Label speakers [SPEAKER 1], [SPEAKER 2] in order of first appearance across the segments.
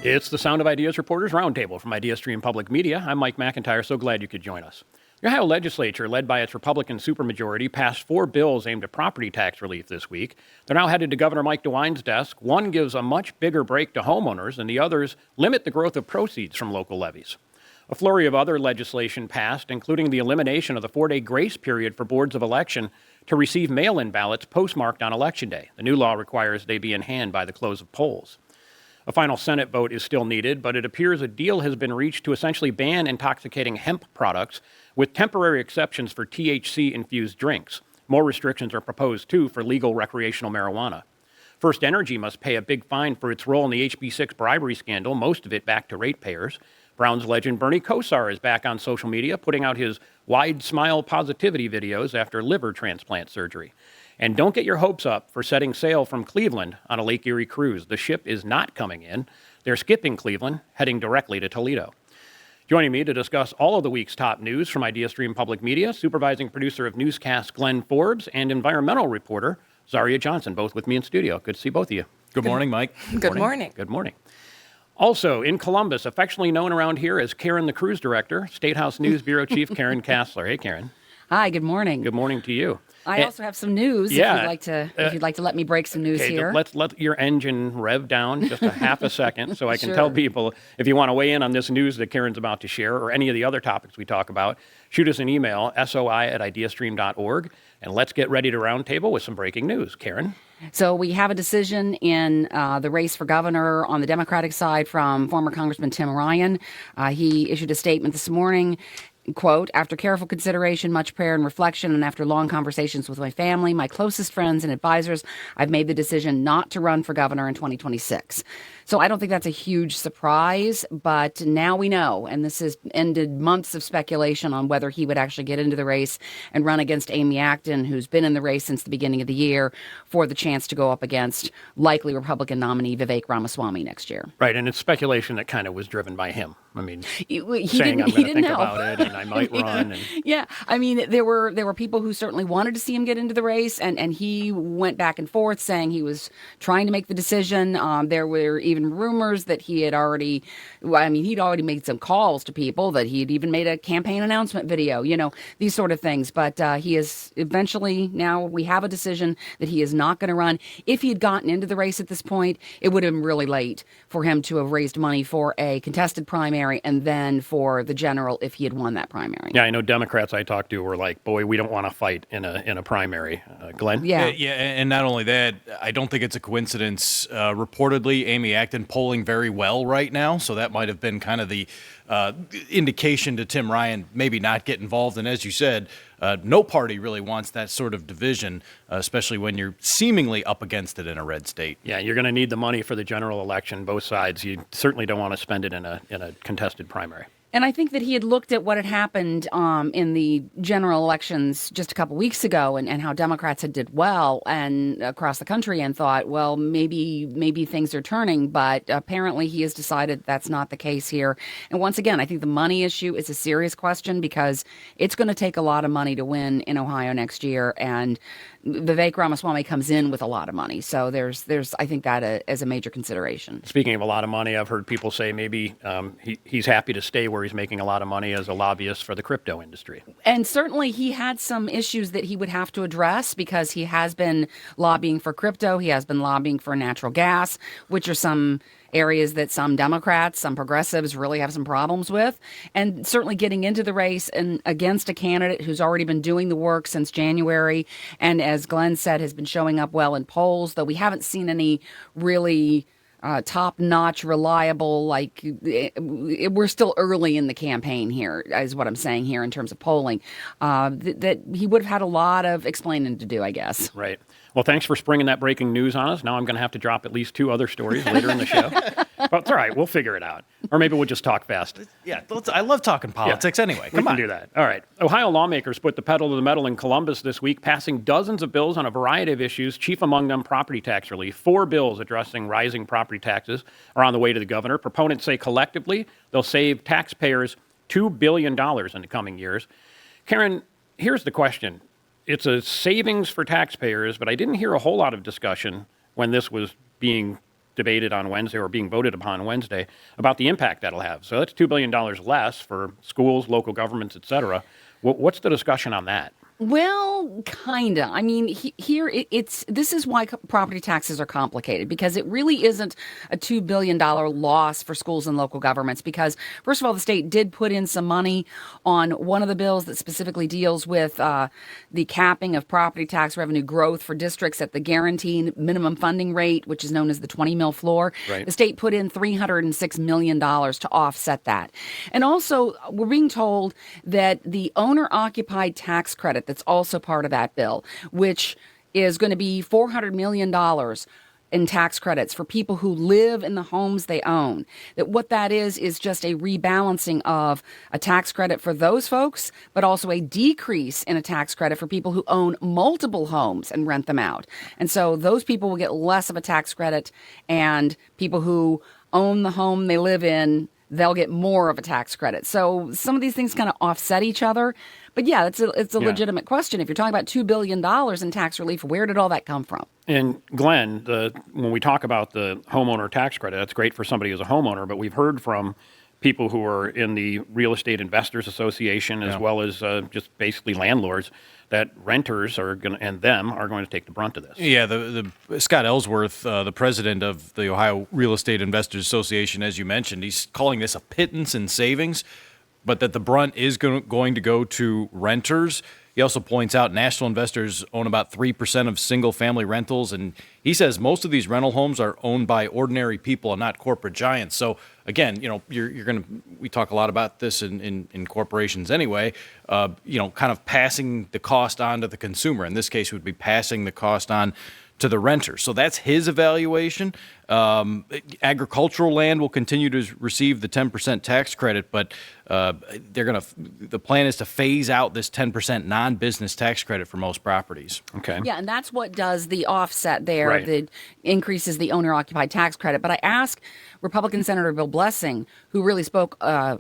[SPEAKER 1] It's the Sound of Ideas Reporters Roundtable from IdeaStream Public Media. I'm Mike McIntyre, so glad you could join us. The Ohio legislature, led by its Republican supermajority, passed 4 bills aimed at property tax relief this week. They're now headed to Governor Mike DeWine's desk. One gives a much bigger break to homeowners, and the others limit the growth of proceeds from local levies. A flurry of other legislation passed, including the elimination of the 4-day grace period for boards of election to receive mail-in ballots postmarked on Election Day. The new law requires they be in hand by the close of polls. A final Senate vote is still needed, but it appears a deal has been reached to essentially ban intoxicating hemp products, with temporary exceptions for THC-infused drinks. More restrictions are proposed, too, for legal recreational marijuana. First Energy must pay a big fine for its role in the HB6 bribery scandal, most of it back to ratepayers. Browns legend Bernie Kosar is back on social media, putting out his wide smile positivity videos after liver transplant surgery. And don't get your hopes up for setting sail from Cleveland on a Lake Erie cruise. The ship is not coming in. They're skipping Cleveland, heading directly to Toledo. Joining me to discuss all of the week's top news from IdeaStream Public Media, supervising producer of newscast Glenn Forbes and environmental reporter Zaria Johnson, both with me in studio. Good to see both of you.
[SPEAKER 2] Good morning, Mike.
[SPEAKER 3] Good morning.
[SPEAKER 1] Good morning. Also in Columbus, affectionately known around here as Karen the Cruise Director, State House News Bureau Chief Karen Kassler. Hey, Karen.
[SPEAKER 3] Hi, good morning.
[SPEAKER 1] Good morning to you.
[SPEAKER 3] I also have some news.
[SPEAKER 1] Yeah,
[SPEAKER 3] if you'd like to let me break some news here.
[SPEAKER 1] Let's let your engine rev down just a half a second so I can
[SPEAKER 3] Sure.
[SPEAKER 1] tell people if you want to weigh in on this news that Karen's about to share or any of the other topics we talk about, shoot us an email, soi@ideastream.org, and let's get ready to roundtable with some breaking news. Karen?
[SPEAKER 3] So we have a decision in the race for governor on the Democratic side from former Congressman Tim Ryan. He issued a statement this morning. Quote, after careful consideration, much prayer and reflection, and after long conversations with my family, my closest friends and advisors, I've made the decision not to run for governor in 2026. So I don't think that's a huge surprise, but now we know, and this has ended months of speculation on whether he would actually get into the race and run against Amy Acton, who's been in the race since the beginning of the year, for the chance to go up against likely Republican nominee Vivek Ramaswamy next year.
[SPEAKER 1] Right, and it's speculation that kind of was driven by him. I mean,
[SPEAKER 3] he
[SPEAKER 1] saying I'm going to think
[SPEAKER 3] know.
[SPEAKER 1] about it and I might run. And
[SPEAKER 3] Yeah, I mean, there were people who certainly wanted to see him get into the race, and he went back and forth saying he was trying to make the decision. There were even rumors that he'd already made some calls to people, that he'd even made a campaign announcement video, these sort of things. But he is eventually, now we have a decision that he is not going to run. If he had gotten into the race at this point, it would have been really late for him to have raised money for a contested primary and then for the general if he had won that primary.
[SPEAKER 1] yeah, I know Democrats I talked to were like, boy, we don't want to fight in a primary. Glenn?
[SPEAKER 3] Yeah.
[SPEAKER 2] Yeah, and not only that, I don't think it's a coincidence. Reportedly, Amy Acton polling very well right now, so that might have been kind of the indication to Tim Ryan maybe not get involved. And as you said, no party really wants that sort of division, especially when you're seemingly up against it in a red state.
[SPEAKER 1] Yeah, you're going to need the money for the general election, both sides. You certainly don't want to spend it in a contested primary.
[SPEAKER 3] And I think that he had looked at what had happened in the general elections just a couple weeks ago and how Democrats had did well and across the country and thought, well, maybe things are turning. But apparently he has decided that's not the case here. And once again, I think the money issue is a serious question because it's going to take a lot of money to win in Ohio next year. And Vivek Ramaswamy comes in with a lot of money. So there's I think that as a major consideration.
[SPEAKER 1] Speaking of a lot of money, I've heard people say maybe he's happy to stay where he's making a lot of money as a lobbyist for the crypto industry.
[SPEAKER 3] And certainly he had some issues that he would have to address because he has been lobbying for crypto. He has been lobbying for natural gas, which are some areas that some Democrats, some progressives really have some problems with. And certainly getting into the race and against a candidate who's already been doing the work since January. And as Glenn said, has been showing up well in polls, though we haven't seen any really top-notch, reliable, we're still early in the campaign here, is what I'm saying here in terms of polling, that he would have had a lot of explaining to do, I guess.
[SPEAKER 1] Right. Well, thanks for springing that breaking news on us. Now I'm going to have to drop at least 2 other stories later in the show. But it's all right. We'll figure it out. Or maybe we'll just talk fast.
[SPEAKER 2] Yeah, I love talking politics anyway.
[SPEAKER 1] We can do that. All right. Ohio lawmakers put the pedal to the metal in Columbus this week, passing dozens of bills on a variety of issues, chief among them property tax relief. 4 bills addressing rising property taxes are on the way to the governor. Proponents say collectively they'll save taxpayers $2 billion in the coming years. Karen, here's the question. It's a savings for taxpayers, but I didn't hear a whole lot of discussion when this was being debated on Wednesday or being voted upon Wednesday about the impact that'll have. So that's $2 billion less for schools, local governments, et cetera. What's the discussion on that?
[SPEAKER 3] Well, kinda. I mean, here it's this is why property taxes are complicated, because it really isn't a $2 billion loss for schools and local governments. Because first of all, the state did put in some money on one of the bills that specifically deals with the capping of property tax revenue growth for districts at the guaranteed minimum funding rate, which is known as the 20 mil floor.
[SPEAKER 1] Right.
[SPEAKER 3] The state put in $306 million to offset that. And also, we're being told that the owner-occupied tax credit that's also part of that bill, which is going to be $400 million in tax credits for people who live in the homes they own. That what that is just a rebalancing of a tax credit for those folks, but also a decrease in a tax credit for people who own multiple homes and rent them out. And so those people will get less of a tax credit, and people who own the home they live in, they'll get more of a tax credit. So some of these things kind of offset each other. But yeah, it's a legitimate question. If you're talking about $2 billion in tax relief, where did all that come from?
[SPEAKER 1] And Glenn, when we talk about the homeowner tax credit, that's great for somebody who's a homeowner, but we've heard from people who are in the Real Estate Investors Association, as well as just basically landlords, that renters are going to take the brunt of this.
[SPEAKER 2] Yeah, the Scott Ellsworth, the president of the Ohio Real Estate Investors Association, as you mentioned, he's calling this a pittance in savings, but that the brunt is going to go to renters. He also points out national investors own about 3% of single-family rentals, and he says most of these rental homes are owned by ordinary people and not corporate giants. So again, you're going to. We talk a lot about this in corporations anyway. Kind of passing the cost on to the consumer. In this case, would be passing the cost on to the renter. So that's his evaluation. Agricultural land will continue to receive the 10% tax credit, but the plan is to phase out this 10% non-business tax credit for most properties.
[SPEAKER 1] Okay.
[SPEAKER 3] Yeah, and that's what does the offset there,
[SPEAKER 1] Right.
[SPEAKER 3] that increases the owner-occupied tax credit. But I asked Republican Senator Bill Blessing, who really spoke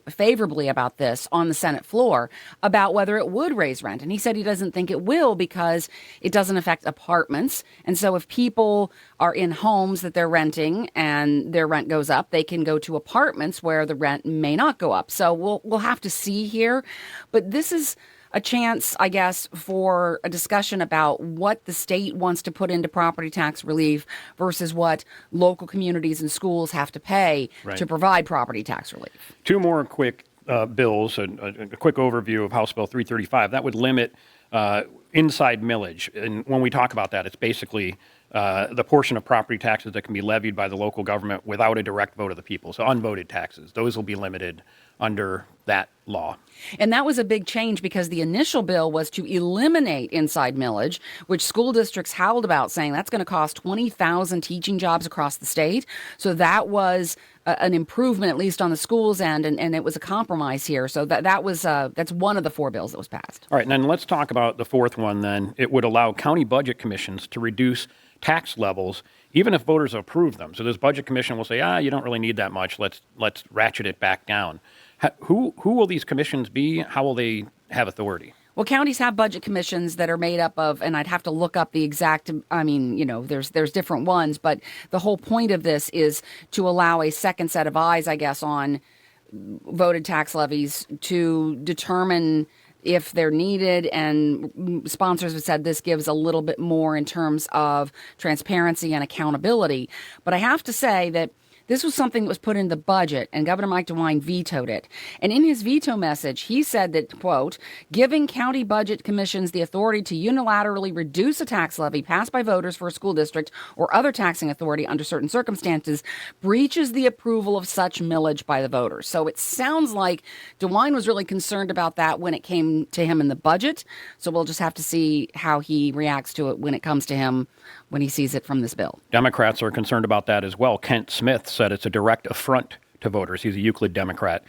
[SPEAKER 3] favorably about this on the Senate floor, about whether it would raise rent. And he said he doesn't think it will because it doesn't affect apartments. And so if people are in homes that they're renting and their rent goes up, they can go to apartments where the rent may not go up. So we'll have to see here. But this is a chance, I guess, for a discussion about what the state wants to put into property tax relief versus what local communities and schools have to pay
[SPEAKER 1] Right.
[SPEAKER 3] to provide property tax relief.
[SPEAKER 1] Two more quick bills, a quick overview of House Bill 335. That would limit inside millage. And when we talk about that, it's basically the portion of property taxes that can be levied by the local government without a direct vote of the people. So unvoted taxes, those will be limited under that law.
[SPEAKER 3] And that was a big change because the initial bill was to eliminate inside millage, which school districts howled about, saying that's going to cost 20,000 teaching jobs across the state. So that was an improvement, at least on the schools' end, and it was a compromise here. So that's one of the four bills that was passed.
[SPEAKER 1] All right, and then let's talk about the fourth one then. It would allow county budget commissions to reduce tax levels even if voters approve them. So this budget commission will say, you don't really need that much. Let's ratchet it back down. Who will these commissions be? How will they have authority?
[SPEAKER 3] Well, counties have budget commissions that are made up of, and I'd have to look up the exact, there's different ones, but the whole point of this is to allow a second set of eyes, I guess, on voted tax levies to determine if they're needed, and sponsors have said this gives a little bit more in terms of transparency and accountability. But I have to say that this was something that was put in the budget, and Governor Mike DeWine vetoed it. And in his veto message, he said that, quote, giving county budget commissions the authority to unilaterally reduce a tax levy passed by voters for a school district or other taxing authority under certain circumstances breaches the approval of such millage by the voters. So it sounds like DeWine was really concerned about that when it came to him in the budget. So we'll just have to see how he reacts to it when it comes to him, when he sees it from this bill.
[SPEAKER 1] Democrats are concerned about that as well. Kent Smith said it's a direct affront to voters. He's a Euclid Democrat.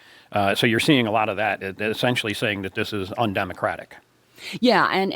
[SPEAKER 1] So you're seeing a lot of that, essentially saying that this is undemocratic.
[SPEAKER 3] Yeah, and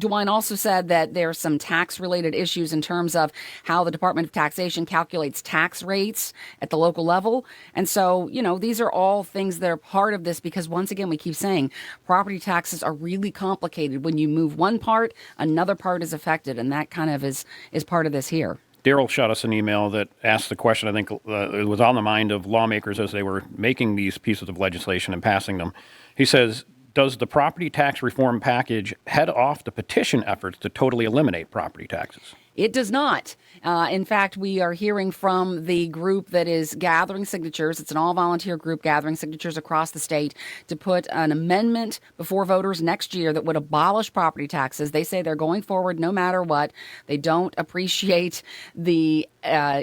[SPEAKER 3] DeWine also said that there's some tax-related issues in terms of how the Department of Taxation calculates tax rates at the local level. And so, these are all things that are part of this because, once again, we keep saying property taxes are really complicated. When you move one part, another part is affected, and that kind of is part of this here.
[SPEAKER 1] Daryl shot us an email that asked the question, I think it was on the mind of lawmakers as they were making these pieces of legislation and passing them. He says, does the property tax reform package head off the petition efforts to totally eliminate property taxes?
[SPEAKER 3] It does not. In fact, we are hearing from the group that is gathering signatures. It's an all-volunteer group gathering signatures across the state to put an amendment before voters next year that would abolish property taxes. They say they're going forward no matter what. They don't appreciate the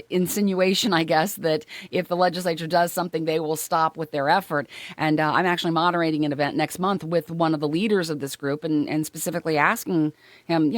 [SPEAKER 3] insinuation, I guess, that if the legislature does something, they will stop with their effort. And I'm actually moderating an event next month with one of the leaders of this group and specifically asking him,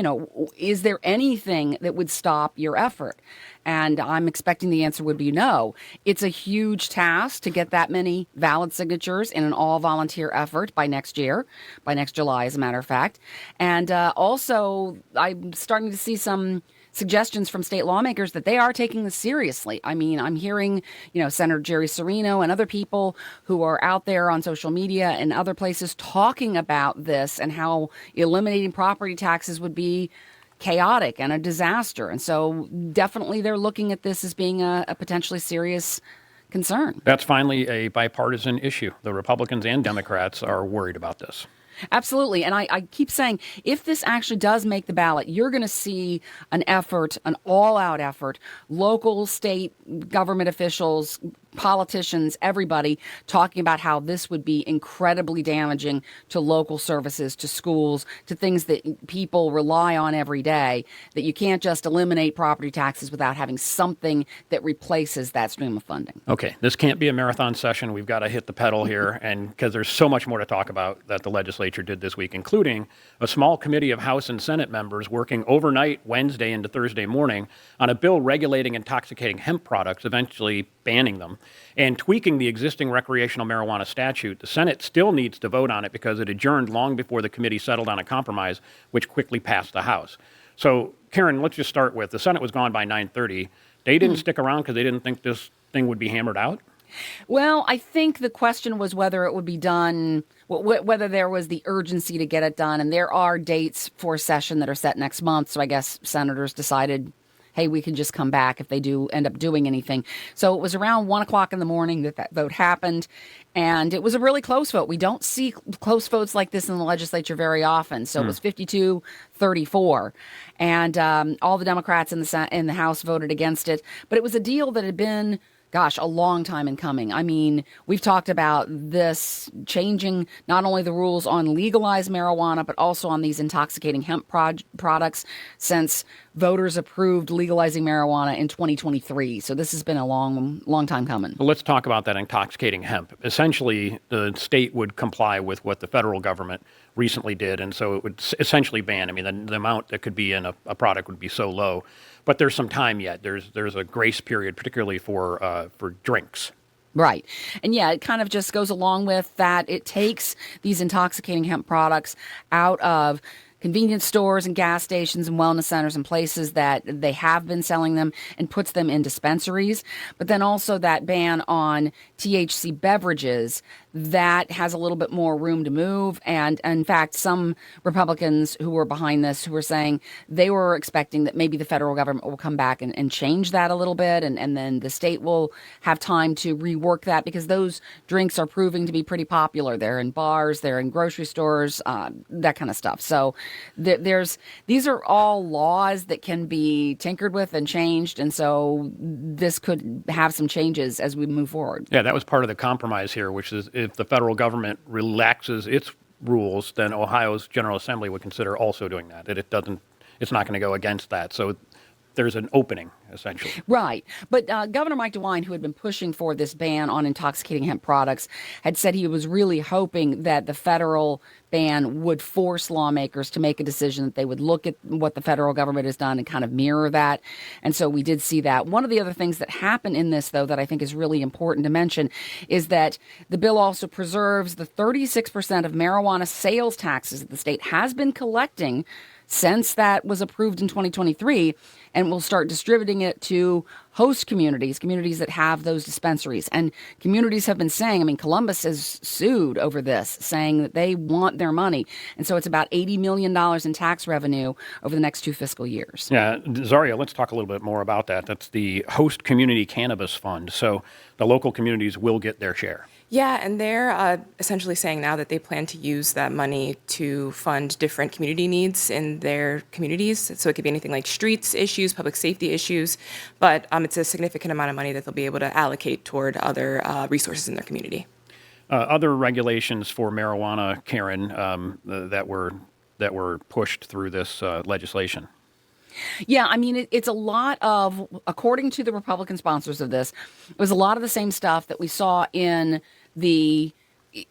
[SPEAKER 3] is there anything that would stop your effort? And I'm expecting the answer would be no. It's a huge task to get that many valid signatures in an all-volunteer effort by next year, by next July, as a matter of fact. And also, I'm starting to see some suggestions from state lawmakers that they are taking this seriously. I mean, I'm hearing, Senator Jerry Serino and other people who are out there on social media and other places talking about this and how eliminating property taxes would be chaotic and a disaster. And so definitely they're looking at this as being a potentially serious concern.
[SPEAKER 1] That's finally a bipartisan issue. The Republicans and Democrats are worried about this.
[SPEAKER 3] Absolutely. And I keep saying, if this actually does make the ballot, you're going to see an effort, an all-out effort, local, state government officials, politicians, everybody talking about how this would be incredibly damaging to local services, to schools, to things that people rely on every day, that you can't just eliminate property taxes without having something that replaces that stream of funding.
[SPEAKER 1] Okay, this can't be a marathon session. We've got to hit the pedal here, and because there's so much more to talk about that the legislature did this week, including a small committee of House and Senate members working overnight Wednesday into Thursday morning on a bill regulating intoxicating hemp products, eventually banning them, and tweaking the existing recreational marijuana statute. The Senate still needs to vote on it because it adjourned long before the committee settled on a compromise, which quickly passed the House. So, Karen, let's just start with the Senate was gone by 9:30. They didn't stick around because they didn't think this thing would be hammered out?
[SPEAKER 3] Well, I think the question was whether it would be done, whether there was the urgency to get it done. And there are dates for session that are set next month. So I guess senators decided, hey, we can just come back if they do end up doing anything. So it was around 1 o'clock in the morning that vote happened. And it was a really close vote. We don't see close votes like this in the legislature very often. So it was 52-34. And all the Democrats in the House voted against it. But it was a deal that had been, a long time in coming. I mean, we've talked about this changing not only the rules on legalized marijuana, but also on these intoxicating hemp products since voters approved legalizing marijuana in 2023. So this has been a long time coming.
[SPEAKER 1] Well, let's talk about that intoxicating hemp. Essentially, the state would comply with what the federal government recently did, and so it would essentially ban. I mean, the amount that could be in a product would be so low. But there's some time yet. There's a grace period, particularly for drinks.
[SPEAKER 3] Right. And yeah, it kind of just goes along with that. It takes these intoxicating hemp products out of convenience stores and gas stations and wellness centers and places that they have been selling them and puts them in dispensaries. But then also that ban on THC beverages, that has a little bit more room to move. And in fact, some Republicans who were behind this, who were saying they were expecting that maybe the federal government will come back and change that a little bit. And then the state will have time to rework that because those drinks are proving to be pretty popular. They're in bars, they're in grocery stores, that kind of stuff. So these are all laws that can be tinkered with and changed. And so this could have some changes as we move forward.
[SPEAKER 1] Yeah, that was part of the compromise here, which is if the federal government relaxes its rules, then Ohio's General Assembly would consider also doing that. It's not going to go against that. So there's an opening, essentially.
[SPEAKER 3] Right. But Governor Mike DeWine, who had been pushing for this ban on intoxicating hemp products, had said he was really hoping that the federal ban would force lawmakers to make a decision, that they would look at what the federal government has done and kind of mirror that. And so we did see that. One of the other things that happened in this, though, that I think is really important to mention is that the bill also preserves the 36% of marijuana sales taxes that the state has been collecting since that was approved in 2023, and we'll start distributing it to host communities that have those dispensaries. And communities have been saying, I mean, Columbus has sued over this, saying that they want their money. And so it's about $80 million in tax revenue over the next 2 fiscal years.
[SPEAKER 1] Yeah, Zaria, let's talk a little bit more about that. That's the Host Community Cannabis Fund. So the local communities will get their share.
[SPEAKER 4] Yeah, and they're essentially saying now that they plan to use that money to fund different community needs in their communities. So it could be anything like streets issues, public safety issues, but it's a significant amount of money that they'll be able to allocate toward other resources in their community.
[SPEAKER 1] Other regulations for marijuana, Karen, that were pushed through this legislation.
[SPEAKER 3] Yeah, I mean, it's a lot of, according to the Republican sponsors of this, it was a lot of the same stuff that we saw in the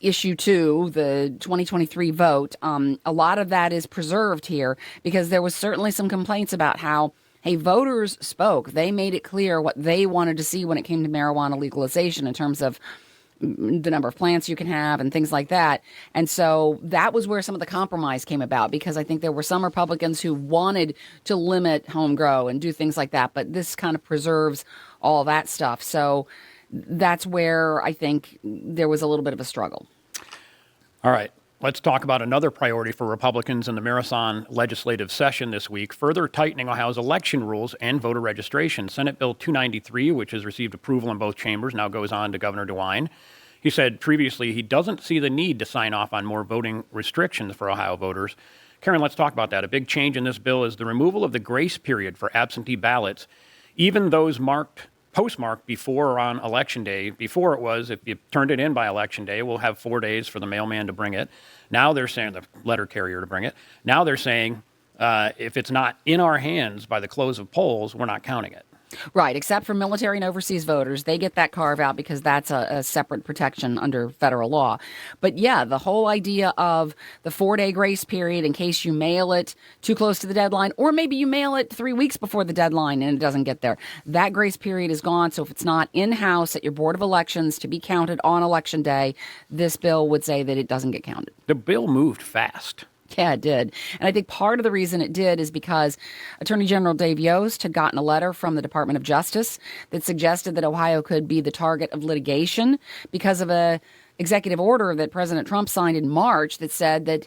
[SPEAKER 3] issue 2, the 2023 vote. A lot of that is preserved here because there was certainly some complaints about how, hey, voters spoke. They made it clear what they wanted to see when it came to marijuana legalization in terms of the number of plants you can have and things like that. And so that was where some of the compromise came about, because I think there were some Republicans who wanted to limit home grow and do things like that. But this kind of preserves all that stuff. So that's where I think there was a little bit of a struggle.
[SPEAKER 1] All right. Let's talk about another priority for Republicans in the Marathon legislative session this week, further tightening Ohio's election rules and voter registration. Senate Bill 293, which has received approval in both chambers, now goes on to Governor DeWine. He said previously he doesn't see the need to sign off on more voting restrictions for Ohio voters. Karen, let's talk about that. A big change in this bill is the removal of the grace period for absentee ballots, even those postmarked before or on Election Day. Before it was, if you turned it in by Election Day, we'll have 4 days for the mailman to bring it. Now they're saying, the letter carrier to bring it. Now they're saying if it's not in our hands by the close of polls, we're not counting it.
[SPEAKER 3] Right, except for military and overseas voters. They get that carve out because that's a separate protection under federal law. But yeah, the whole idea of the 4-day grace period in case you mail it too close to the deadline, or maybe you mail it 3 weeks before the deadline and it doesn't get there. That grace period is gone. So if it's not in-house at your Board of Elections to be counted on Election Day, this bill would say that it doesn't get counted.
[SPEAKER 1] The bill moved fast.
[SPEAKER 3] Yeah, it did. And I think part of the reason it did is because Attorney General Dave Yost had gotten a letter from the Department of Justice that suggested that Ohio could be the target of litigation because of a executive order that President Trump signed in March that said that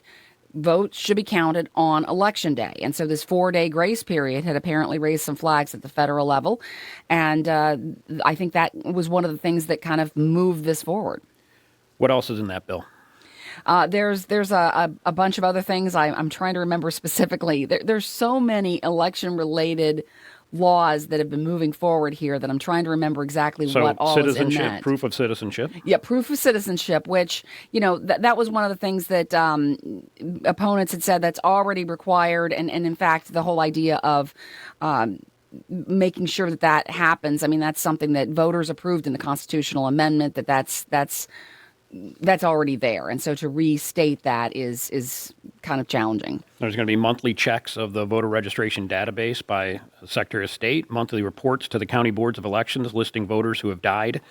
[SPEAKER 3] votes should be counted on Election Day. And so this 4-day grace period had apparently raised some flags at the federal level. And I think that was one of the things that kind of moved this forward.
[SPEAKER 1] What else is in that bill?
[SPEAKER 3] There's a bunch of other things. I'm trying to remember specifically. There's so many election-related laws that have been moving forward here that I'm trying to remember exactly what all is in that.
[SPEAKER 1] Proof of citizenship?
[SPEAKER 3] Yeah, proof of citizenship, which, that was one of the things that opponents had said that's already required. And in fact, the whole idea of making sure that happens, I mean, that's something that voters approved in the constitutional amendment, that's already there. And so to restate that is kind of challenging.
[SPEAKER 1] There's going to be monthly checks of the voter registration database by the Secretary of State, monthly reports to the county boards of elections listing voters who have died.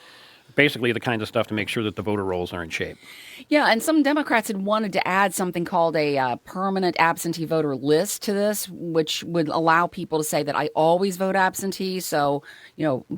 [SPEAKER 1] Basically the kinds of stuff to make sure that the voter rolls are in shape.
[SPEAKER 3] Yeah, and some Democrats had wanted to add something called a permanent absentee voter list to this, which would allow people to say that I always vote absentee, so,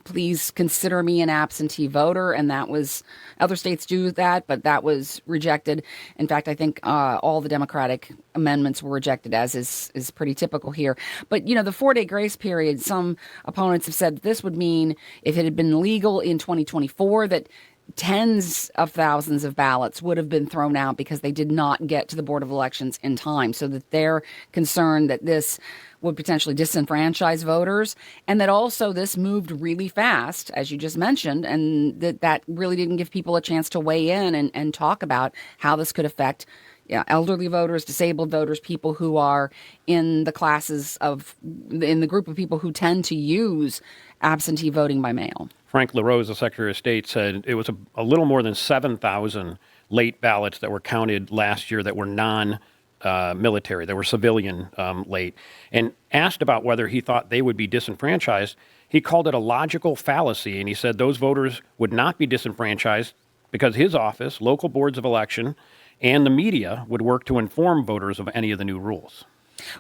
[SPEAKER 3] please consider me an absentee voter. And that was, other states do that, but that was rejected. In fact, I think all the Democratic amendments were rejected, as is pretty typical here. But, the 4-day grace period, some opponents have said that this would mean if it had been legal in 2024, that tens of thousands of ballots would have been thrown out because they did not get to the Board of Elections in time, so that they're concerned that this would potentially disenfranchise voters, and that also this moved really fast, as you just mentioned, and that really didn't give people a chance to weigh in and talk about how this could affect elderly voters, disabled voters, people who are in the group of people who tend to use absentee voting by mail.
[SPEAKER 1] Frank LaRose, the Secretary of State, said it was a little more than 7,000 late ballots that were counted last year that were non-military, that were civilian late. And asked about whether he thought they would be disenfranchised, he called it a logical fallacy, and he said those voters would not be disenfranchised because his office, local boards of election, and the media would work to inform voters of any of the new rules.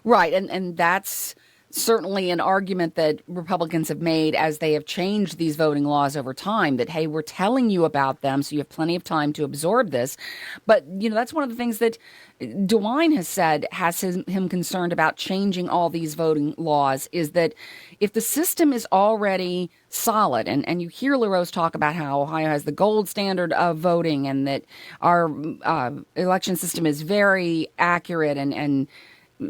[SPEAKER 3] Right, and that's certainly an argument that Republicans have made as they have changed these voting laws over time, that, hey, we're telling you about them, so you have plenty of time to absorb this. But, that's one of the things that DeWine has said has him concerned about changing all these voting laws, is that if the system is already solid, and you hear LaRose talk about how Ohio has the gold standard of voting and that our election system is very accurate and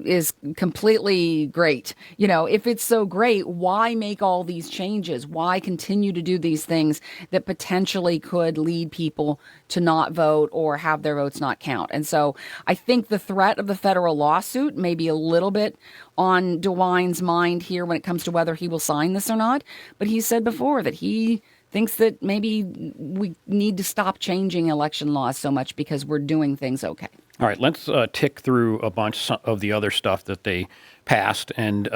[SPEAKER 3] is completely great. If it's so great, why make all these changes? Why continue to do these things that potentially could lead people to not vote or have their votes not count? And so I think the threat of the federal lawsuit may be a little bit on DeWine's mind here when it comes to whether he will sign this or not. But he said before that he thinks that maybe we need to stop changing election laws so much because we're doing things okay.
[SPEAKER 1] All right, let's tick through a bunch of the other stuff that they passed, and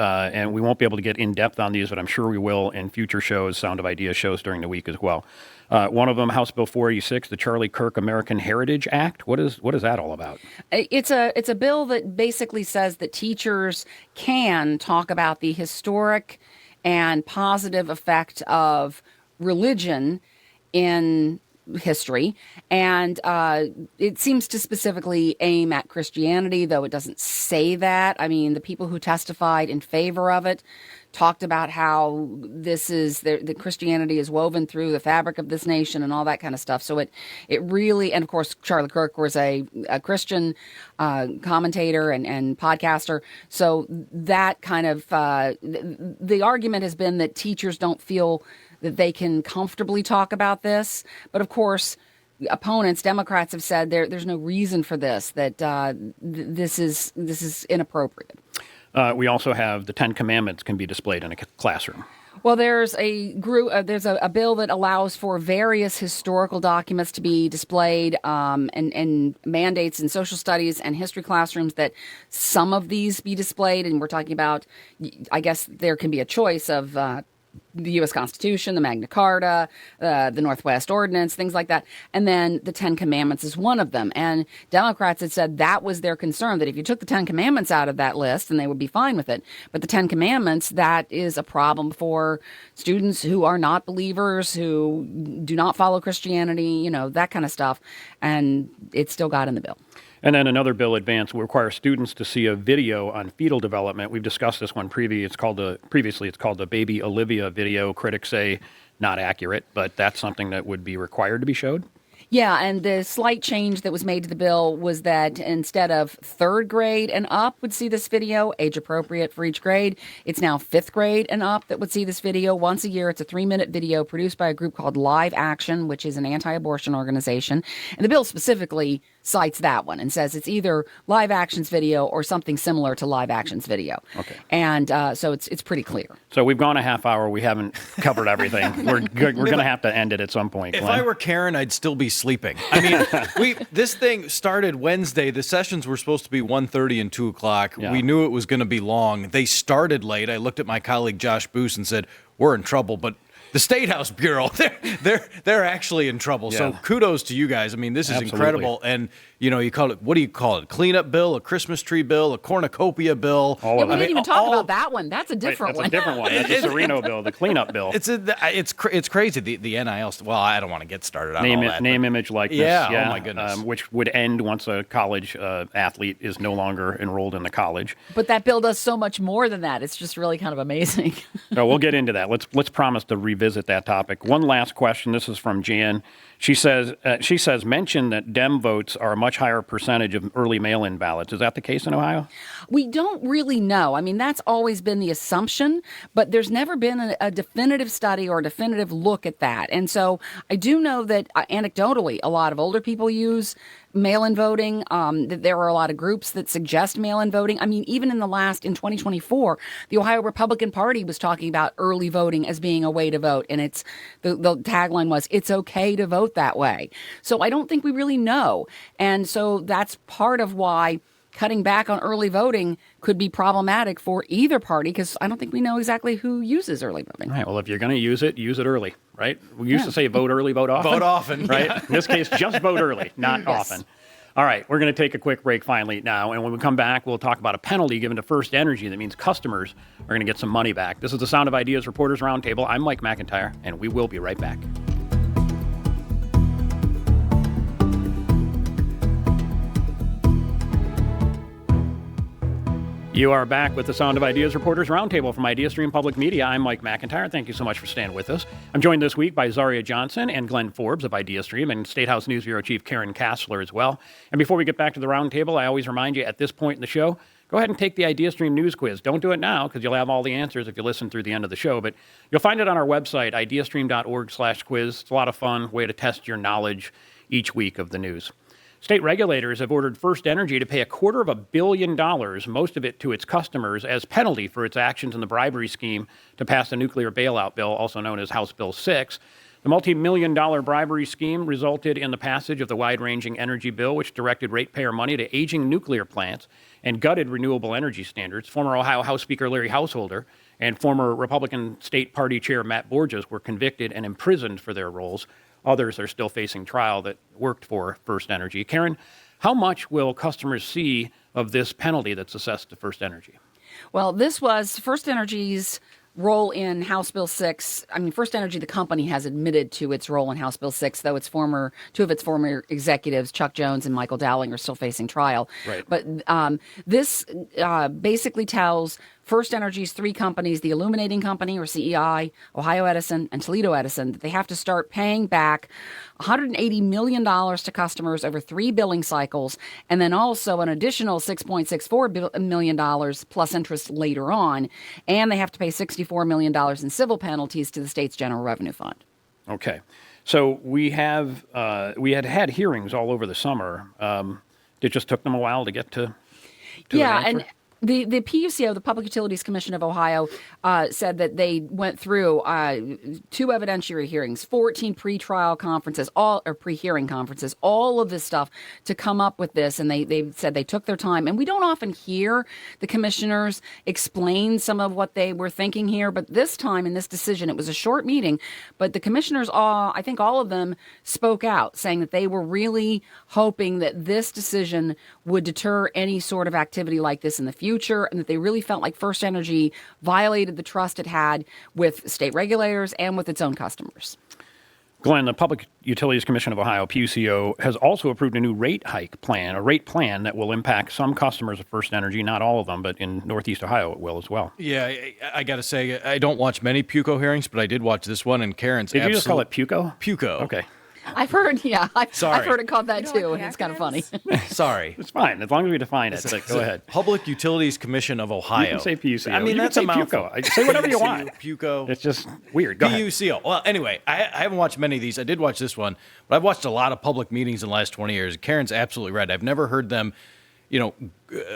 [SPEAKER 1] we won't be able to get in depth on these, but I'm sure we will in future shows, Sound of Ideas shows during the week as well. One of them, House Bill 486, the Charlie Kirk American Heritage Act. What is that all about?
[SPEAKER 3] It's a bill that basically says that teachers can talk about the historic and positive effect of religion in history, and it seems to specifically aim at Christianity, though it doesn't say that. I mean, the people who testified in favor of it talked about how this is the Christianity is woven through the fabric of this nation and all that kind of stuff. So it really, and of course, Charlie Kirk was a Christian commentator and podcaster. So that kind of the argument has been that teachers don't feel that they can comfortably talk about this. But of course, opponents, Democrats, have said there's no reason for this, that this is inappropriate.
[SPEAKER 1] We also have the Ten Commandments can be displayed in a classroom.
[SPEAKER 3] Well, there's a bill that allows for various historical documents to be displayed, and mandates in social studies and history classrooms that some of these be displayed. And we're talking about, I guess there can be a choice of the U.S. Constitution, the Magna Carta, the Northwest Ordinance, things like that. And then the Ten Commandments is one of them. And Democrats had said that was their concern, that if you took the Ten Commandments out of that list, then they would be fine with it. But the Ten Commandments, that is a problem for students who are not believers, who do not follow Christianity, that kind of stuff. And it still got in the bill.
[SPEAKER 1] And then another bill advanced will require students to see a video on fetal development. We've discussed this one previously. It's called the Baby Olivia video. Critics say not accurate, but that's something that would be required to be showed.
[SPEAKER 3] Yeah, and the slight change that was made to the bill was that instead of third grade and up would see this video, age appropriate for each grade, it's now fifth grade and up that would see this video once a year. It's a 3-minute video produced by a group called Live Action, which is an anti-abortion organization. And the bill specifically cites that one and says it's either Live Action's video or something similar to Live Action's video.
[SPEAKER 1] Okay.
[SPEAKER 3] And so it's pretty clear.
[SPEAKER 1] So we've gone a half hour. We haven't covered everything. We're going to have to end it at some point.
[SPEAKER 2] If
[SPEAKER 1] Glenn.
[SPEAKER 2] I were Karen, I'd still be sleeping. I mean, this thing started Wednesday. The sessions were supposed to be 1:30 and 2 o'clock.
[SPEAKER 1] Yeah.
[SPEAKER 2] We knew it was going to be long. They started late. I looked at my colleague Josh Boos and said, "We're in trouble." But the State House Bureau, they're actually in trouble.
[SPEAKER 1] Yeah.
[SPEAKER 2] So kudos to you guys. I mean, this is
[SPEAKER 1] Absolutely.
[SPEAKER 2] incredible. And you call it, what do you call it? Cleanup bill, a Christmas tree bill, a cornucopia bill.
[SPEAKER 1] All
[SPEAKER 3] Yeah,
[SPEAKER 1] of
[SPEAKER 3] we
[SPEAKER 1] it.
[SPEAKER 3] didn't even talk about that one. That's a
[SPEAKER 1] Right,
[SPEAKER 3] different
[SPEAKER 1] that's
[SPEAKER 3] one.
[SPEAKER 1] a different one. That's the Serino bill, the cleanup bill.
[SPEAKER 2] It's crazy. The NIL. Well, I don't want to get started on all that.
[SPEAKER 1] Name, image, likeness.
[SPEAKER 2] Yeah, oh my goodness.
[SPEAKER 1] Which would end once a college athlete is no longer enrolled in the college.
[SPEAKER 3] But that bill does so much more than that. It's just really kind of amazing.
[SPEAKER 1] So we'll get into that. Let's promise to revisit that topic. One last question. This is from Jan. She says mention that Dem votes are a much higher percentage of early mail-in ballots. Is that the case in Ohio?
[SPEAKER 3] We don't really know. I mean, that's always been the assumption, but there's never been a definitive study or a definitive look at that. And so I do know that anecdotally, a lot of older people use mail-in voting, that there are a lot of groups that suggest mail-in voting. I mean, even in 2024, the Ohio Republican Party was talking about early voting as being a way to vote. And it's the tagline was, it's okay to vote that way. So I don't think we really know. And so that's part of why cutting back on early voting could be problematic for either party, because I don't think we know exactly who uses early voting.
[SPEAKER 1] All right. Well, if you're going to use it early, right? We used to say vote early, vote often.
[SPEAKER 2] Vote often,
[SPEAKER 1] right?
[SPEAKER 2] yeah.
[SPEAKER 1] In this case, just vote early, not
[SPEAKER 3] Yes.
[SPEAKER 1] often. All right, we're going to take a quick break finally now, and when we come back, we'll talk about a penalty given to First Energy that means customers are going to get some money back. This is the Sound of Ideas Reporters Roundtable. I'm Mike McIntyre, and we will be right back. You are back with the Sound of Ideas Reporters Roundtable from IdeaStream Public Media. I'm Mike McIntyre. Thank you so much for staying with us. I'm joined this week by Zaria Johnson and Glenn Forbes of IdeaStream and State House News Bureau Chief Karen Kassler as well. And before we get back to the roundtable, I always remind you at this point in the show, go ahead and take the IdeaStream News Quiz. Don't do it now because you'll have all the answers if you listen through the end of the show, but you'll find it on our website, ideastream.org/quiz. It's a lot of fun, way to test your knowledge each week of the news. State regulators have ordered First Energy to pay $250 million, most of it to its customers, as penalty for its actions in the bribery scheme to pass the nuclear bailout bill, also known as House Bill 6. The multi-million-dollar bribery scheme resulted in the passage of the wide-ranging energy bill, which directed ratepayer money to aging nuclear plants and gutted renewable energy standards. Former Ohio House Speaker Larry Householder and former Republican State Party Chair Matt Borges were convicted and imprisoned for their roles. Others are still facing trial that worked for First Energy. Karen, how much will customers see of this penalty that's assessed to First Energy?
[SPEAKER 3] Well, this was First Energy's role in House Bill 6. I mean, First Energy, the company, has admitted to its role in House Bill 6, though two of its former executives, Chuck Jones and Michael Dowling, are still facing trial.
[SPEAKER 1] Right.
[SPEAKER 3] But this basically tells First Energy's three companies, the Illuminating Company, or CEI, Ohio Edison, and Toledo Edison, that they have to start paying back $180 million to customers over 3 billing cycles, and then also an additional $6.64 million plus interest later on. And they have to pay $64 million in civil penalties to the state's general revenue fund.
[SPEAKER 1] Okay. So we had hearings all over the summer. It just took them a while to get to an answer?
[SPEAKER 3] And the PUCO, the Public Utilities Commission of Ohio, said that they went through 2 evidentiary hearings, 14 pre-trial conferences, pre-hearing conferences, all of this stuff to come up with this. And they said they took their time. And we don't often hear the commissioners explain some of what they were thinking here. But this time in this decision, it was a short meeting, but the commissioners, I think all of them spoke out, saying that they were really hoping that this decision would deter any sort of activity like this in the future, and that they really felt like First Energy violated the trust it had with state regulators and with its own customers.
[SPEAKER 1] Glenn, the Public Utilities Commission of Ohio, PUCO, has also approved a new rate plan that will impact some customers of First Energy, not all of them, but in Northeast Ohio it will as well.
[SPEAKER 2] Yeah, I got to say, I don't watch many PUCO hearings, but I did watch this one, and Karen's
[SPEAKER 1] Did you just call it PUCO?
[SPEAKER 2] PUCO.
[SPEAKER 1] Okay.
[SPEAKER 3] I've heard, I've
[SPEAKER 2] Sorry.
[SPEAKER 3] heard it called that
[SPEAKER 4] You don't
[SPEAKER 3] too,
[SPEAKER 4] like
[SPEAKER 3] and it's kind of funny.
[SPEAKER 2] Sorry.
[SPEAKER 1] It's fine, as long as we define it. But go ahead.
[SPEAKER 2] Public Utilities Commission of Ohio.
[SPEAKER 1] You can say PUCO.
[SPEAKER 2] I mean,
[SPEAKER 1] You
[SPEAKER 2] that's
[SPEAKER 1] can
[SPEAKER 2] a
[SPEAKER 1] say
[SPEAKER 2] mouthful.
[SPEAKER 1] PUCO. Say whatever you want.
[SPEAKER 2] PUCO.
[SPEAKER 1] It's just weird. Go ahead.
[SPEAKER 2] PUCO. Well, anyway, I haven't watched many of these. I did watch this one, but I've watched a lot of public meetings in the last 20 years. Karen's absolutely right. I've never heard them,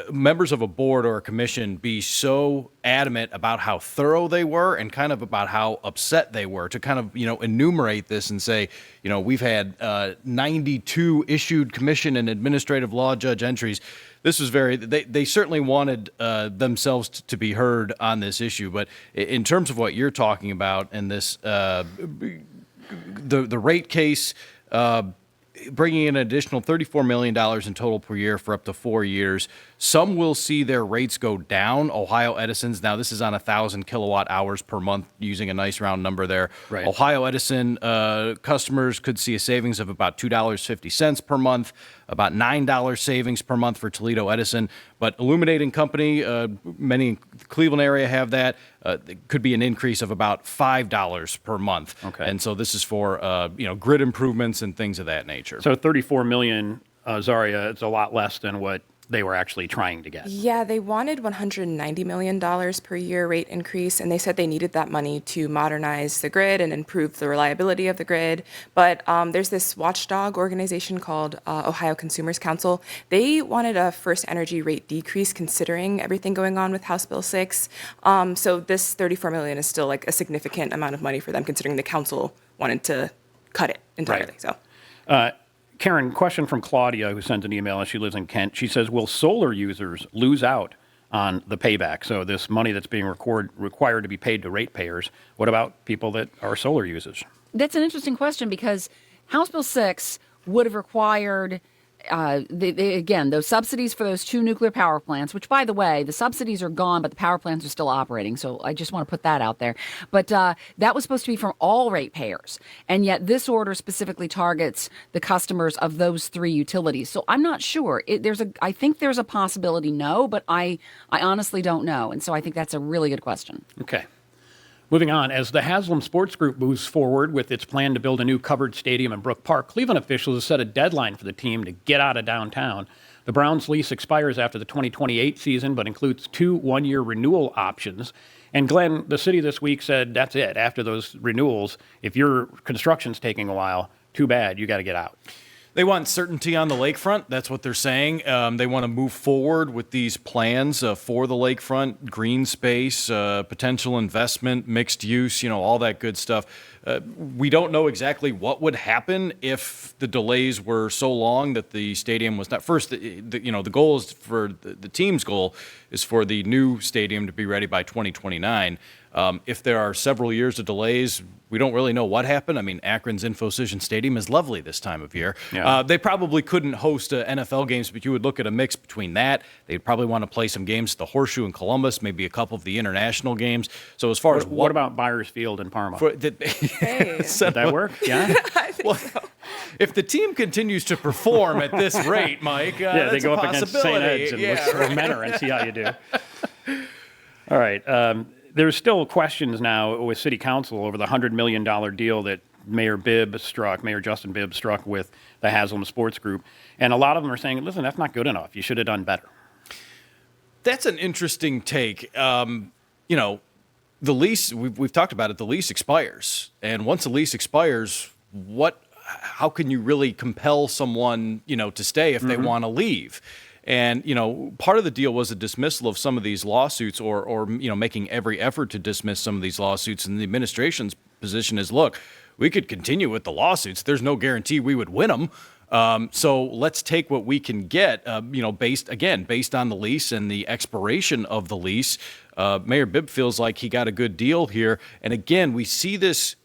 [SPEAKER 2] members of a board or a commission be so adamant about how thorough they were and kind of about how upset they were to kind of, enumerate this and say, we've had 92 issued commission and administrative law judge entries. This was they certainly wanted themselves to be heard on this issue. But in terms of what you're talking about and this, the rate case, bringing in an additional $34 million in total per year for up to 4 years. Some will see their rates go down. Ohio Edison's, now this is on 1,000 kilowatt hours per month, using a nice round number there.
[SPEAKER 1] Right.
[SPEAKER 2] Ohio Edison customers could see a savings of about $2.50 per month, about $9 savings per month for Toledo Edison. But Illuminating Company, many in the Cleveland area have that. It could be an increase of about $5 per month.
[SPEAKER 1] Okay.
[SPEAKER 2] And so this is for grid improvements and things of that nature.
[SPEAKER 1] So $34 million, Zaria, it's a lot less than what they were actually trying to get.
[SPEAKER 4] Yeah, they wanted $190 million per year rate increase, and they said they needed that money to modernize the grid and improve the reliability of the grid. But there's this watchdog organization called Ohio Consumers Council. They wanted a First Energy rate decrease considering everything going on with House Bill 6. So this $34 million is still like a significant amount of money for them considering the council wanted to cut it entirely.
[SPEAKER 1] Right.
[SPEAKER 4] So.
[SPEAKER 1] Karen, question from Claudia, who sent an email, and she lives in Kent. She says, will solar users lose out on the payback? So this money that's being required to be paid to ratepayers, what about people that are solar users?
[SPEAKER 3] That's an interesting question because House Bill 6 would have required again, those subsidies for those 2 nuclear power plants, which, by the way, the subsidies are gone, but the power plants are still operating. So I just want to put that out there. But that was supposed to be from all ratepayers. And yet this order specifically targets the customers of those 3 utilities. So I'm not sure. I think there's a possibility, no, but I honestly don't know. And so I think that's a really good question.
[SPEAKER 1] Okay. Moving on, as the Haslam Sports Group moves forward with its plan to build a new covered stadium in Brook Park, Cleveland officials have set a deadline for the team to get out of downtown. The Browns' lease expires after the 2028 season, but includes 2 one-year renewal options. And Glenn, the city this week said that's it. After those renewals, if your construction's taking a while, too bad, you got to get out.
[SPEAKER 2] They want certainty on the lakefront. That's what they're saying. They want to move forward with these plans for the lakefront, green space, potential investment, mixed use, all that good stuff. We don't know exactly what would happen if the delays were so long that the stadium was not. First, the goal is for the team's goal is for the new stadium to be ready by 2029. If there are several years of delays, we don't really know what happened. I mean, Akron's InfoCision Stadium is lovely this time of year.
[SPEAKER 1] Yeah.
[SPEAKER 2] They probably couldn't host NFL games, but you would look at a mix between that. They'd probably want to play some games at the Horseshoe in Columbus, maybe a couple of the international games. So as far as
[SPEAKER 1] What about Byers Field in Parma?
[SPEAKER 4] Hey.
[SPEAKER 1] Did that work? Yeah?
[SPEAKER 4] I think so.
[SPEAKER 2] if the team continues to perform at this rate, Mike,
[SPEAKER 1] Yeah, they
[SPEAKER 2] that's
[SPEAKER 1] go
[SPEAKER 2] a
[SPEAKER 1] up against St.
[SPEAKER 2] possibility.
[SPEAKER 1] Ed's and
[SPEAKER 2] Yeah,
[SPEAKER 1] or Menor and see how you do. All right. There's still questions now with City Council over the $100 million deal that Mayor Justin Bibb struck with the Haslam Sports Group. And a lot of them are saying, listen, that's not good enough. You should have done better.
[SPEAKER 2] That's an interesting take. The lease, we've talked about it, the lease expires. And once the lease expires, how can you really compel someone, to stay if they want to leave? And, part of the deal was a dismissal of some of these lawsuits or making every effort to dismiss some of these lawsuits. And the administration's position is, look, we could continue with the lawsuits. There's no guarantee we would win them. So let's take what we can get, based on the lease and the expiration of the lease. Mayor Bibb feels like he got a good deal here. And again, we see this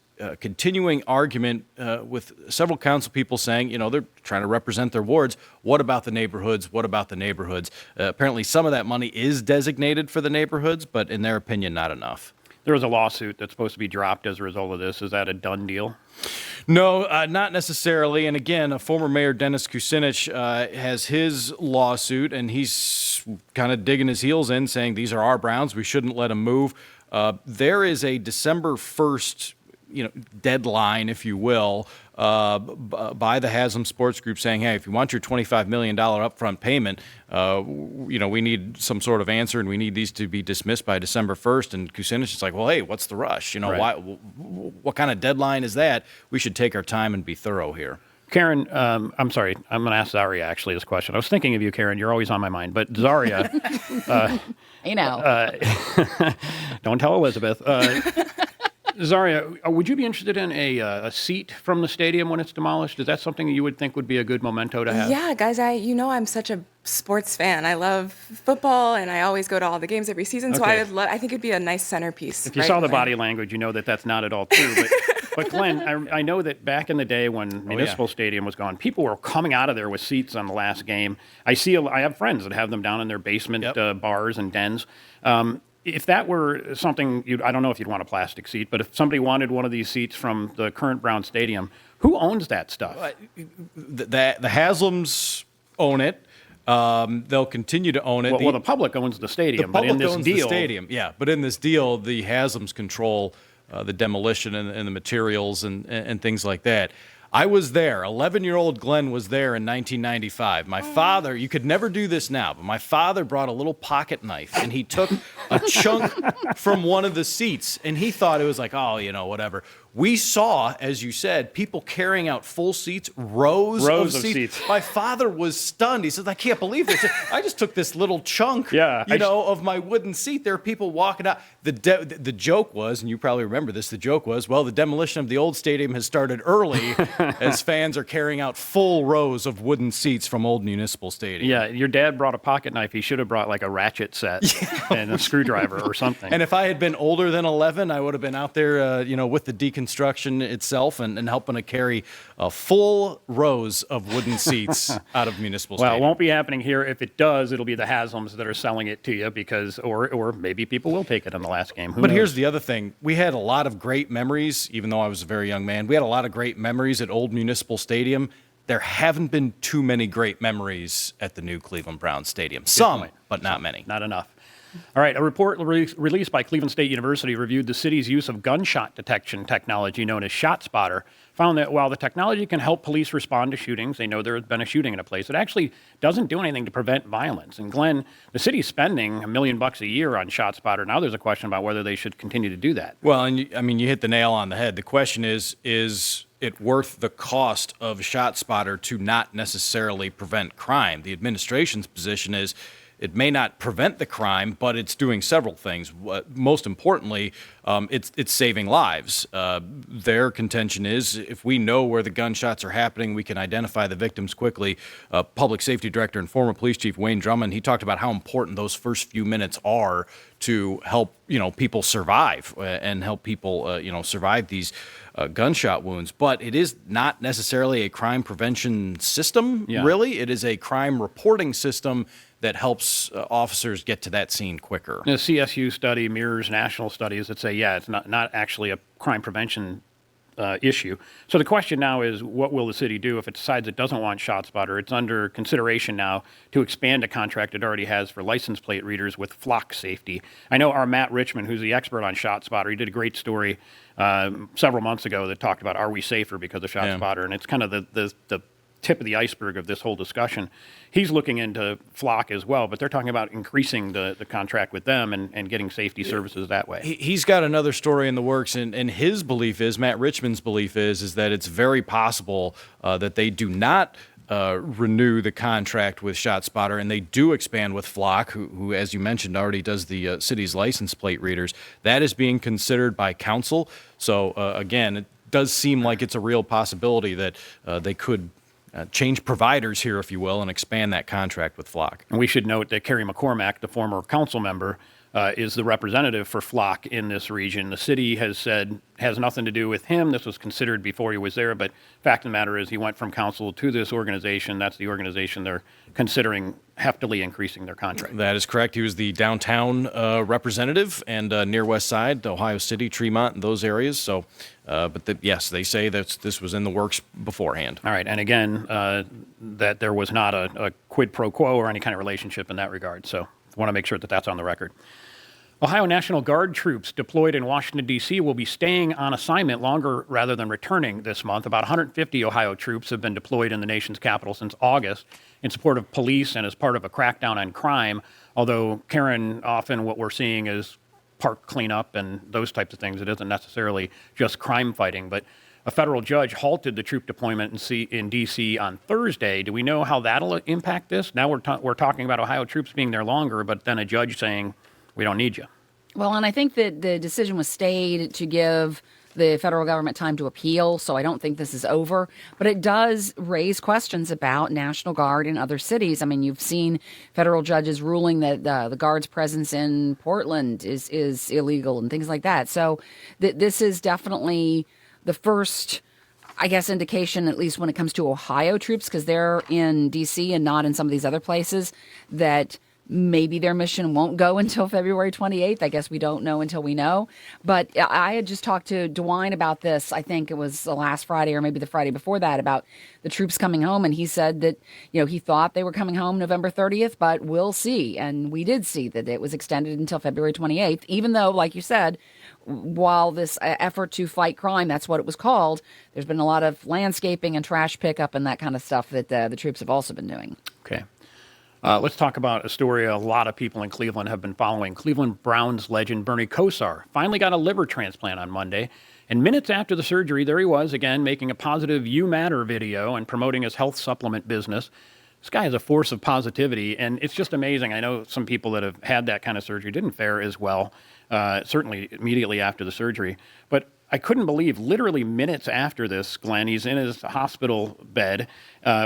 [SPEAKER 2] continuing argument with several council people saying, they're trying to represent their wards. What about the neighborhoods? What about the neighborhoods? Apparently, some of that money is designated for the neighborhoods, but in their opinion, not enough.
[SPEAKER 1] There was a lawsuit that's supposed to be dropped as a result of this. Is that a done deal?
[SPEAKER 2] No, not necessarily. And again, a former mayor, Dennis Kucinich, has his lawsuit, and he's kind of digging his heels in, saying these are our Browns. We shouldn't let them move. There is a December 1st deadline, if you will, by the Haslam Sports Group saying, hey, if you want your $25 million upfront payment, we need some sort of answer and we need these to be dismissed by December 1st. And Kucinich is like, well, hey, what's the rush?
[SPEAKER 1] Right.
[SPEAKER 2] What kind of deadline is that? We should take our time and be thorough here.
[SPEAKER 1] Karen, I'm sorry. I'm going to ask Zaria actually this question. I was thinking of you, Karen. You're always on my mind. But Zaria, don't tell Elizabeth. Zaria, would you be interested in a seat from the stadium when it's demolished? Is that something that you would think would be a good memento to have?
[SPEAKER 4] Yeah, guys, I'm such a sports fan. I love football, and I always go to all the games every season. So
[SPEAKER 1] Okay.
[SPEAKER 4] I think it'd be a nice centerpiece.
[SPEAKER 1] If you saw the body language, you know that that's not at all true. But Glenn, I know that back in the day when Municipal Stadium was gone, people were coming out of there with seats on the last game. I have friends that have them down in their basement bars and dens. If that were something, I don't know if you'd want a plastic seat, but if somebody wanted one of these seats from the current Brown Stadium, who owns that stuff?
[SPEAKER 2] The Haslams own it. They'll continue to own it.
[SPEAKER 1] Well, the public owns the stadium,
[SPEAKER 2] The
[SPEAKER 1] but in
[SPEAKER 2] public
[SPEAKER 1] this
[SPEAKER 2] owns
[SPEAKER 1] deal,
[SPEAKER 2] the stadium, yeah. But in this deal, the Haslams control the demolition and the materials and things like that. I was there. 11-year-old Glenn was there in 1995. My father, you could never do this now, but my father brought a little pocket knife and he took a chunk from one of the seats and he thought it was like, whatever. We saw, as you said, people carrying out full seats, rows of seats. My father was stunned. He says, I can't believe this. I just took this little chunk, of my wooden seat. There are people walking out. The joke was, and you probably remember this, the joke was, well, the demolition of the old stadium has started early as fans are carrying out full rows of wooden seats from old Municipal Stadium.
[SPEAKER 1] Yeah, your dad brought a pocket knife. He should have brought like a ratchet set and a screwdriver or something.
[SPEAKER 2] And if I had been older than 11, I would have been out there, with the deconstruction construction itself and helping to carry full rows of wooden seats out of Municipal
[SPEAKER 1] Well, it
[SPEAKER 2] Stadium.
[SPEAKER 1] won't be happening here. If it does, it'll be the Haslam's that are selling it to you because, or maybe people will take it in the last game. Who
[SPEAKER 2] But
[SPEAKER 1] knows?
[SPEAKER 2] here's the other thing. We had a lot of great memories, even though I was a very young man. We had a lot of great memories at Old Municipal Stadium. There haven't been too many great memories at the new Cleveland Browns Stadium. Some,
[SPEAKER 1] point.
[SPEAKER 2] but not many.
[SPEAKER 1] Not enough. All right, a report released by Cleveland State University reviewed the city's use of gunshot detection technology known as ShotSpotter, found that while the technology can help police respond to shootings, they know there has been a shooting in a place, it actually doesn't do anything to prevent violence. And Glenn, the city's spending $1 million a year on ShotSpotter. Now there's a question about whether they should continue to do that.
[SPEAKER 2] Well, and you hit the nail on the head. The question is it worth the cost of ShotSpotter to not necessarily prevent crime? The administration's position is it may not prevent the crime, but it's doing several things. Most importantly, it's saving lives. Their contention is if we know where the gunshots are happening, we can identify the victims quickly. Public Safety Director and former Police Chief Wayne Drummond, he talked about how important those first few minutes are to help people survive and help people survive these gunshot wounds. But it is not necessarily a crime prevention system, really. It is a crime reporting system that helps officers get to that scene quicker.
[SPEAKER 1] The CSU study mirrors national studies that say, it's not actually a crime prevention issue. So the question now is, what will the city do if it decides it doesn't want ShotSpotter? It's under consideration now to expand a contract it already has for license plate readers with Flock Safety. I know our Matt Richmond, who's the expert on ShotSpotter, he did a great story several months ago that talked about are we safer because of ShotSpotter, and it's kind of the tip of the iceberg of this whole discussion. He's looking into Flock as well, but they're talking about increasing the contract with them and getting safety services that way.
[SPEAKER 2] He's got another story in the works, and his belief is, Matt Richmond's belief is that it's very possible that they do not renew the contract with ShotSpotter, and they do expand with Flock, who as you mentioned, already does the city's license plate readers. That is being considered by council. So again, it does seem like it's a real possibility that they could change providers here, if you will, and expand that contract with Flock.
[SPEAKER 1] And we should note that Kerry McCormack, the former council member, is the representative for Flock in this region. The city has said has nothing to do with him. This was considered before he was there, but fact of the matter is he went from council to this organization. That's the organization they're considering heftily increasing their contract.
[SPEAKER 2] That is correct. He was the downtown representative and near West Side, Ohio City, Tremont, and those areas. So, yes, they say that this was in the works beforehand.
[SPEAKER 1] All right, and again, that there was not a quid pro quo or any kind of relationship in that regard. So I want to make sure that that's on the record. Ohio National Guard troops deployed in Washington, D.C. will be staying on assignment longer rather than returning this month. About 150 Ohio troops have been deployed in the nation's capital since August in support of police and as part of a crackdown on crime, although, Karen, often what we're seeing is park cleanup and those types of things. It isn't necessarily just crime fighting, but a federal judge halted the troop deployment in D.C. on Thursday. Do we know how that'll impact this? Now we're talking about Ohio troops being there longer, but then a judge saying, we don't need you.
[SPEAKER 3] Well, and I think that the decision was stayed to give the federal government time to appeal, so I don't think this is over. But it does raise questions about National Guard in other cities. I mean, you've seen federal judges ruling that the Guard's presence in Portland is illegal and things like that. So this is definitely the first, I guess, indication, at least when it comes to Ohio troops, because they're in D.C. and not in some of these other places, that maybe their mission won't go until February 28th. I guess we don't know until we know. But I had just talked to DeWine about this. I think it was the last Friday or maybe the Friday before that, about the troops coming home. And he said that, he thought they were coming home November 30th, but we'll see. And we did see that it was extended until February 28th, even though, like you said, while this effort to fight crime, that's what it was called, there's been a lot of landscaping and trash pickup and that kind of stuff that the troops have also been doing.
[SPEAKER 1] Okay. Let's talk about a story a lot of people in Cleveland have been following. Cleveland Browns legend Bernie Kosar finally got a liver transplant on Monday. And minutes after the surgery, there he was again making a positive You Matter video and promoting his health supplement business. This guy is a force of positivity, and it's just amazing. I know some people that have had that kind of surgery didn't fare as well, certainly immediately after the surgery. But I couldn't believe, literally minutes after this, Glenn, he's in his hospital bed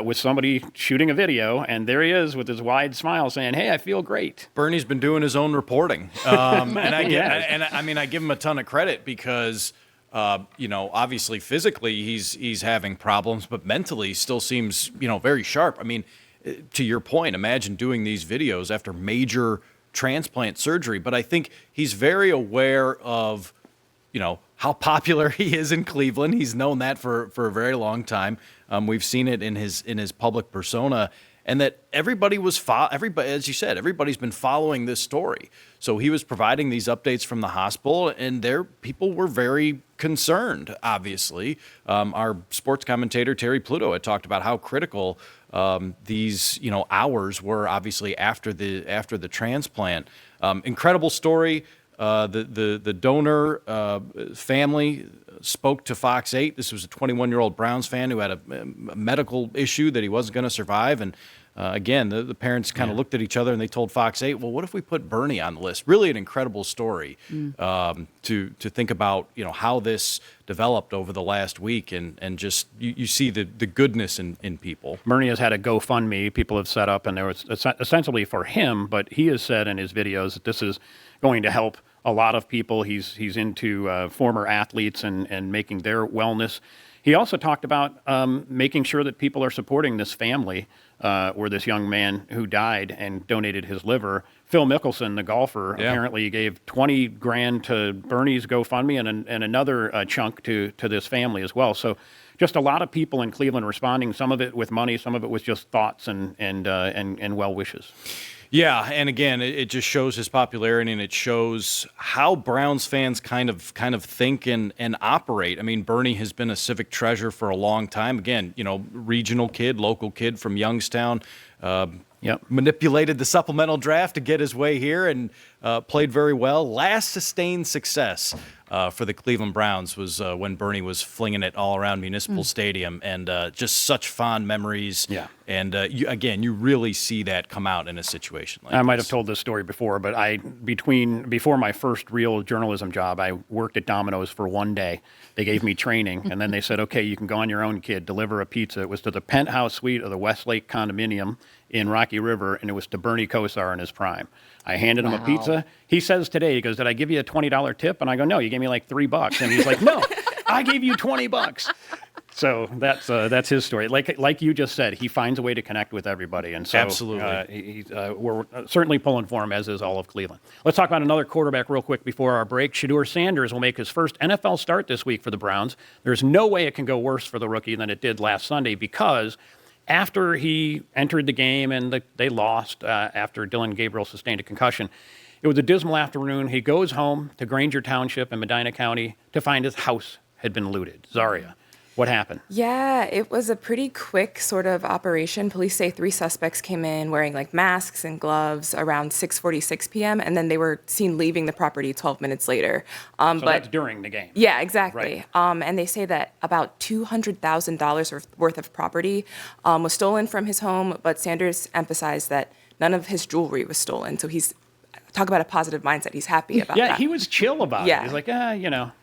[SPEAKER 1] with somebody shooting a video, and there he is with his wide smile saying, hey, I feel great.
[SPEAKER 2] Bernie's been doing his own reporting. And I give him a ton of credit because Obviously physically he's having problems, but mentally still seems, very sharp. I mean, to your point, imagine doing these videos after major transplant surgery. But I think he's very aware of, how popular he is in Cleveland. He's known that for a very long time. We've seen it in his public persona. And that everybody, as you said, everybody's been following this story. So he was providing these updates from the hospital, and people were very concerned. Obviously, our sports commentator Terry Pluto had talked about how critical these hours were. Obviously, after the transplant, incredible story. The donor family spoke to Fox 8. This was a 21-year-old Browns fan who had a medical issue that he wasn't going to survive. And again, the parents kind of looked at each other and they told Fox 8, well, what if we put Bernie on the list? Really an incredible story to think about, how this developed over the last week. And just you see the goodness in people.
[SPEAKER 1] Bernie has had a GoFundMe people have set up, and there was ostensibly for him, but he has said in his videos that this is going to help a lot of people. He's into former athletes and making their wellness. He also talked about making sure that people are supporting this family where this young man who died and donated his liver. Phil Mickelson, the golfer, apparently gave $20,000 to Bernie's GoFundMe and another chunk to this family as well. So just a lot of people in Cleveland responding, some of it with money, some of it with just thoughts and well wishes.
[SPEAKER 2] Yeah, and again, it just shows his popularity, and it shows how Browns fans kind of think and operate. I mean, Bernie has been a civic treasure for a long time. Again, regional kid, local kid from Youngstown. Manipulated the supplemental draft to get his way here and played very well. Last sustained success for the Cleveland Browns was when Bernie was flinging it all around Municipal Stadium, and just such fond memories. Yeah. And you really see that come out in a situation like this.
[SPEAKER 1] I might have told this story before, but before my first real journalism job, I worked at Domino's for one day. They gave me training, and then they said, okay, you can go on your own, kid, deliver a pizza. It was to the penthouse suite of the Westlake condominium in Rocky River, and it was to Bernie Kosar in his prime. I handed him a pizza. He says today, he goes, did I give you a $20 tip? And I go, no, you gave me like $3. And he's like, no, I gave you $20. So that's his story. Like you just said, he finds a way to connect with everybody. And so
[SPEAKER 2] absolutely,
[SPEAKER 1] we're certainly pulling for him, as is all of Cleveland. Let's talk about another quarterback real quick before our break. Shedeur Sanders will make his first NFL start this week for the Browns. There's no way it can go worse for the rookie than it did last Sunday, because after he entered the game and they lost after Dylan Gabriel sustained a concussion, it was a dismal afternoon. He goes home to Granger Township in Medina County to find his house had been looted. Zaria, what happened?
[SPEAKER 4] Yeah, it was a pretty quick sort of operation. Police say 3 suspects came in wearing like masks and gloves around 6:46 p.m. and then they were seen leaving the property 12 minutes later.
[SPEAKER 1] So that's during the game.
[SPEAKER 4] Yeah, exactly.
[SPEAKER 1] Right.
[SPEAKER 4] And they say that about $200,000 worth of property was stolen from his home, but Sanders emphasized that none of his jewelry was stolen. So talk about a positive mindset. He's happy about that.
[SPEAKER 1] Yeah, he was chill about it. He's like, I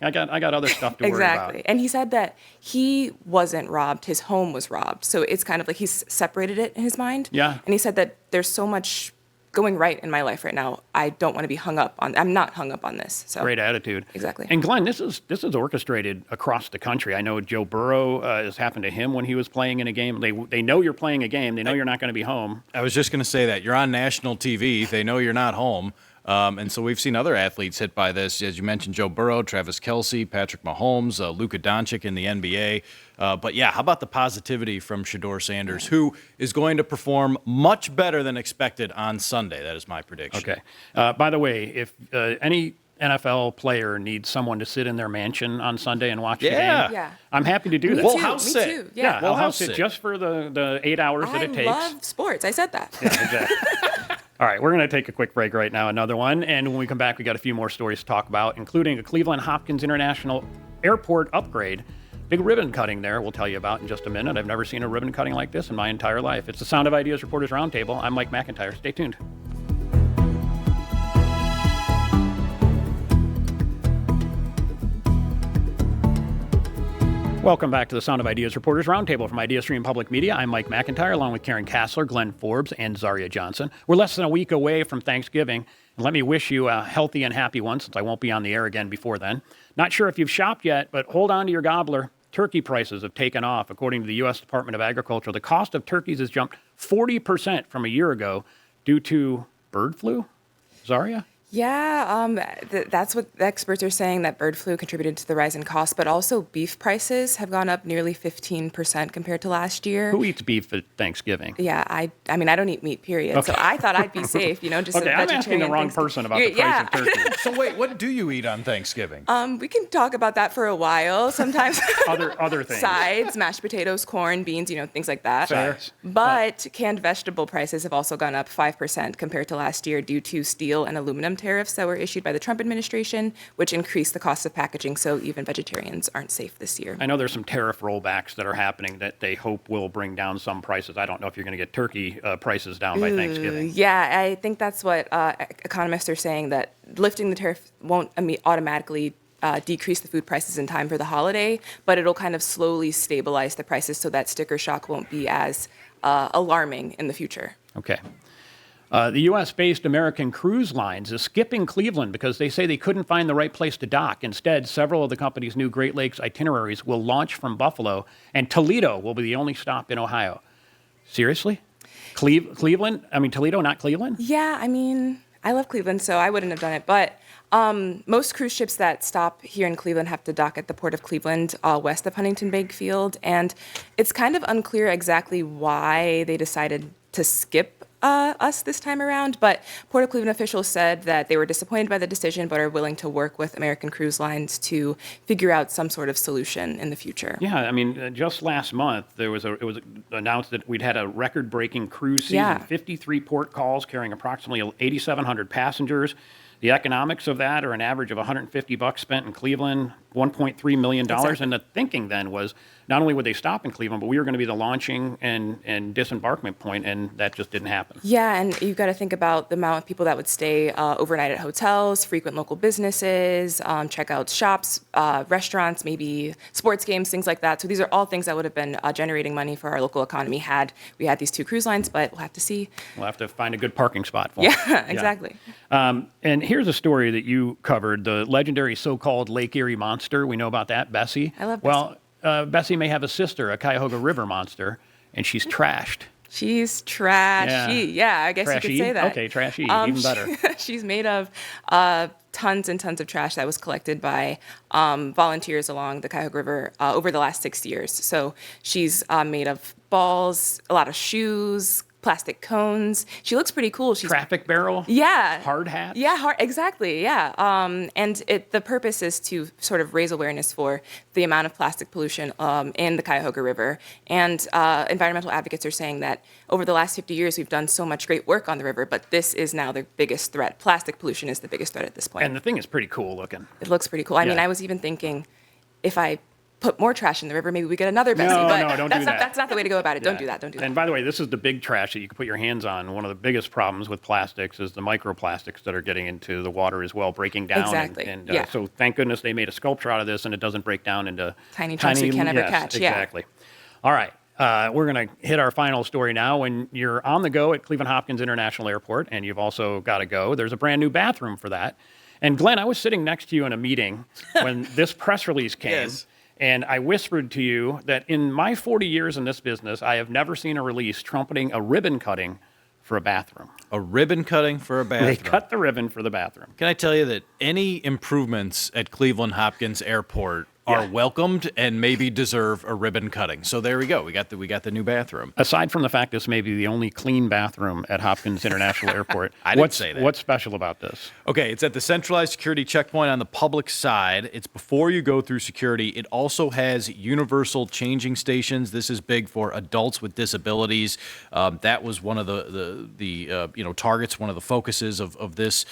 [SPEAKER 1] got other stuff to worry about.
[SPEAKER 4] Exactly. And he said that he wasn't robbed, his home was robbed. So it's kind of like he's separated it in his mind.
[SPEAKER 1] Yeah.
[SPEAKER 4] And he said that there's so much going right in my life right now. I don't want to be I'm not hung up on this. So
[SPEAKER 1] great attitude.
[SPEAKER 4] Exactly.
[SPEAKER 1] And Glenn, this is orchestrated across the country. I know Joe Burrow has happened to him when he was playing in a game. They know you're playing a game. They know you're not going to be home.
[SPEAKER 2] I was just going to say that. You're on national TV. They know you're not home. And so we've seen other athletes hit by this. As you mentioned, Joe Burrow, Travis Kelce, Patrick Mahomes, Luka Doncic in the NBA. But yeah, how about the positivity from Shedeur Sanders, who is going to perform much better than expected on Sunday? That is my prediction.
[SPEAKER 1] Okay. By the way, if any NFL player needs someone to sit in their mansion on Sunday and watch the game, I'm happy to do that.
[SPEAKER 2] We'll house
[SPEAKER 4] Me
[SPEAKER 2] it.
[SPEAKER 4] too. Yeah.
[SPEAKER 1] I'll house it just for the 8 hours that it takes.
[SPEAKER 4] I love sports. I said that.
[SPEAKER 1] Yeah, exactly. All right, we're going to take a quick break right now, another one. And when we come back, we got a few more stories to talk about, including a Cleveland Hopkins International Airport upgrade. Big ribbon cutting there we'll tell you about in just a minute. I've never seen a ribbon cutting like this in my entire life. It's the Sound of Ideas Reporters Roundtable. I'm Mike McIntyre. Stay tuned. Welcome back to the Sound of Ideas Reporters Roundtable from IdeaStream Public Media. I'm Mike McIntyre, along with Karen Kassler, Glenn Forbes, and Zaria Johnson. We're less than a week away from Thanksgiving, and let me wish you a healthy and happy one, since I won't be on the air again before then. Not sure if you've shopped yet, but hold on to your gobbler. Turkey prices have taken off. According to the U.S. Department of Agriculture, the cost of turkeys has jumped 40% from a year ago due to bird flu. Zaria?
[SPEAKER 4] Yeah, that's what the experts are saying, that bird flu contributed to the rise in cost, but also beef prices have gone up nearly 15% compared to last year.
[SPEAKER 1] Who eats beef at Thanksgiving?
[SPEAKER 4] Yeah, I mean, I don't eat meat, period. So I thought I'd be safe, just
[SPEAKER 1] Okay,
[SPEAKER 4] a
[SPEAKER 1] I'm
[SPEAKER 4] vegetarian.
[SPEAKER 1] asking the wrong person about the price of turkey.
[SPEAKER 2] So wait, what do you eat on Thanksgiving?
[SPEAKER 4] We can talk about that for a while. Sometimes
[SPEAKER 1] Other things.
[SPEAKER 4] sides, mashed potatoes, corn, beans, things like that.
[SPEAKER 1] Fair.
[SPEAKER 4] But canned vegetable prices have also gone up 5% compared to last year due to steel and aluminum tariffs that were issued by the Trump administration, which increased the cost of packaging. So even vegetarians aren't safe this year.
[SPEAKER 1] I know there's some tariff rollbacks that are happening that they hope will bring down some prices. I don't know if you're going to get turkey prices down by Thanksgiving.
[SPEAKER 4] Yeah, I think that's what economists are saying, that lifting the tariff won't automatically decrease the food prices in time for the holiday, but it'll kind of slowly stabilize the prices so that sticker shock won't be as alarming in the future.
[SPEAKER 1] Okay. The U.S.-based American Cruise Lines is skipping Cleveland because they say they couldn't find the right place to dock. Instead, several of the company's new Great Lakes itineraries will launch from Buffalo, and Toledo will be the only stop in Ohio. Seriously? Cleveland? I mean, Toledo, not Cleveland?
[SPEAKER 4] Yeah, I mean, I love Cleveland, so I wouldn't have done it. But most cruise ships that stop here in Cleveland have to dock at the Port of Cleveland, west of Huntington Bank Field. And it's kind of unclear exactly why they decided to skip us this time around, but Port of Cleveland officials said that they were disappointed by the decision, but are willing to work with American Cruise Lines to figure out some sort of solution in the future.
[SPEAKER 1] Yeah, I mean, just last month it was announced that we'd had a record-breaking cruise season,
[SPEAKER 4] Yeah.
[SPEAKER 1] 53 port calls carrying approximately 8,700 passengers. The economics of that are an average of $150 spent in Cleveland, $1.3 million.
[SPEAKER 4] Exactly.
[SPEAKER 1] And the thinking then was not only would they stop in Cleveland, but we were going to be the launching and disembarkment point, and that just didn't happen.
[SPEAKER 4] Yeah, and you've got to think about the amount of people that would stay overnight at hotels, frequent local businesses, check out shops, restaurants, maybe sports games, things like that. So these are all things that would have been generating money for our local economy had we had these two cruise lines, but we'll have to see.
[SPEAKER 1] We'll have to find a good parking spot for them.
[SPEAKER 4] Yeah, exactly.
[SPEAKER 1] And here's a story that you covered, the legendary so-called Lake Erie monster. We know about that, Bessie.
[SPEAKER 4] I love
[SPEAKER 1] Well, Bessie may have a sister, a Cuyahoga River monster, and she's trashed.
[SPEAKER 4] She's trashy. Yeah, I guess
[SPEAKER 1] Trashy?
[SPEAKER 4] you could say that.
[SPEAKER 1] Okay, trashy, even better.
[SPEAKER 4] She's made of tons and tons of trash that was collected by volunteers along the Cuyahoga River over the last 6 years. So she's made of balls, a lot of shoes, plastic cones. She looks pretty cool. She's
[SPEAKER 1] Traffic barrel?
[SPEAKER 4] Yeah.
[SPEAKER 1] Hard hats?
[SPEAKER 4] Yeah, exactly. Yeah. And the purpose is to sort of raise awareness for the amount of plastic pollution in the Cuyahoga River. And environmental advocates are saying that over the last 50 years, we've done so much great work on the river, but this is now the biggest threat. Plastic pollution is the biggest threat at this point.
[SPEAKER 1] And the thing is pretty cool looking.
[SPEAKER 4] It looks pretty cool. I mean,
[SPEAKER 1] Yeah.
[SPEAKER 4] I was even thinking if I put more trash in the river, maybe we get another Bessie.
[SPEAKER 1] No,
[SPEAKER 4] but
[SPEAKER 1] no, don't
[SPEAKER 4] that's
[SPEAKER 1] do
[SPEAKER 4] not,
[SPEAKER 1] that.
[SPEAKER 4] That's not the way to go about it. Don't
[SPEAKER 1] Yeah.
[SPEAKER 4] do that. Don't do that.
[SPEAKER 1] And by the way, this is the big trash that you can put your hands on. One of the biggest problems with plastics is the microplastics that are getting into the water as well, breaking down.
[SPEAKER 4] Exactly.
[SPEAKER 1] And
[SPEAKER 4] Yeah.
[SPEAKER 1] so thank goodness they made a sculpture out of this and it doesn't break down into
[SPEAKER 4] Tiny chunks you can't ever
[SPEAKER 1] yes,
[SPEAKER 4] catch. Yeah.
[SPEAKER 1] Exactly. All right. We're going to hit our final story now. When you're on the go at Cleveland Hopkins International Airport, and you've also got to go, there's a brand new bathroom for that. And Glenn, I was sitting next to you in a meeting when this press release came.
[SPEAKER 2] Yes.
[SPEAKER 1] And I whispered to you that in my 40 years in this business, I have never seen a release trumpeting a ribbon cutting for a bathroom.
[SPEAKER 2] A ribbon cutting for a bathroom.
[SPEAKER 1] They cut the ribbon for the bathroom.
[SPEAKER 2] Can I tell you that any improvements at Cleveland Hopkins Airport are
[SPEAKER 1] Yeah.
[SPEAKER 2] welcomed and maybe deserve a ribbon cutting? So there we go. We got the new bathroom.
[SPEAKER 1] Aside from the fact this may be the only clean bathroom at Hopkins International Airport,
[SPEAKER 2] I didn't say that.
[SPEAKER 1] What's special about this?
[SPEAKER 2] Okay, it's at the centralized security checkpoint on the public side. It's before you go through security. It also has universal changing stations. This is big for adults with disabilities. That was one of the targets, one of the focuses of this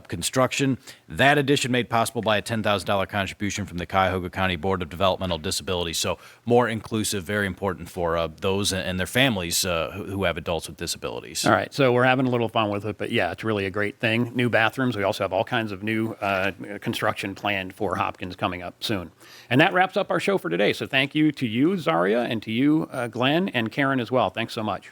[SPEAKER 2] construction. That addition made possible by a $10,000 contribution from the Cuyahoga County Board of Developmental Disabilities. So more inclusive, very important for those and their families who have adults with disabilities.
[SPEAKER 1] All right, so we're having a little fun with it, but yeah, it's really a great thing. New bathrooms. We also have all kinds of new construction planned for Hopkins coming up soon. And that wraps up our show for today. So thank you to you, Zaria, and to you, Glenn, and Karen as well. Thanks so much.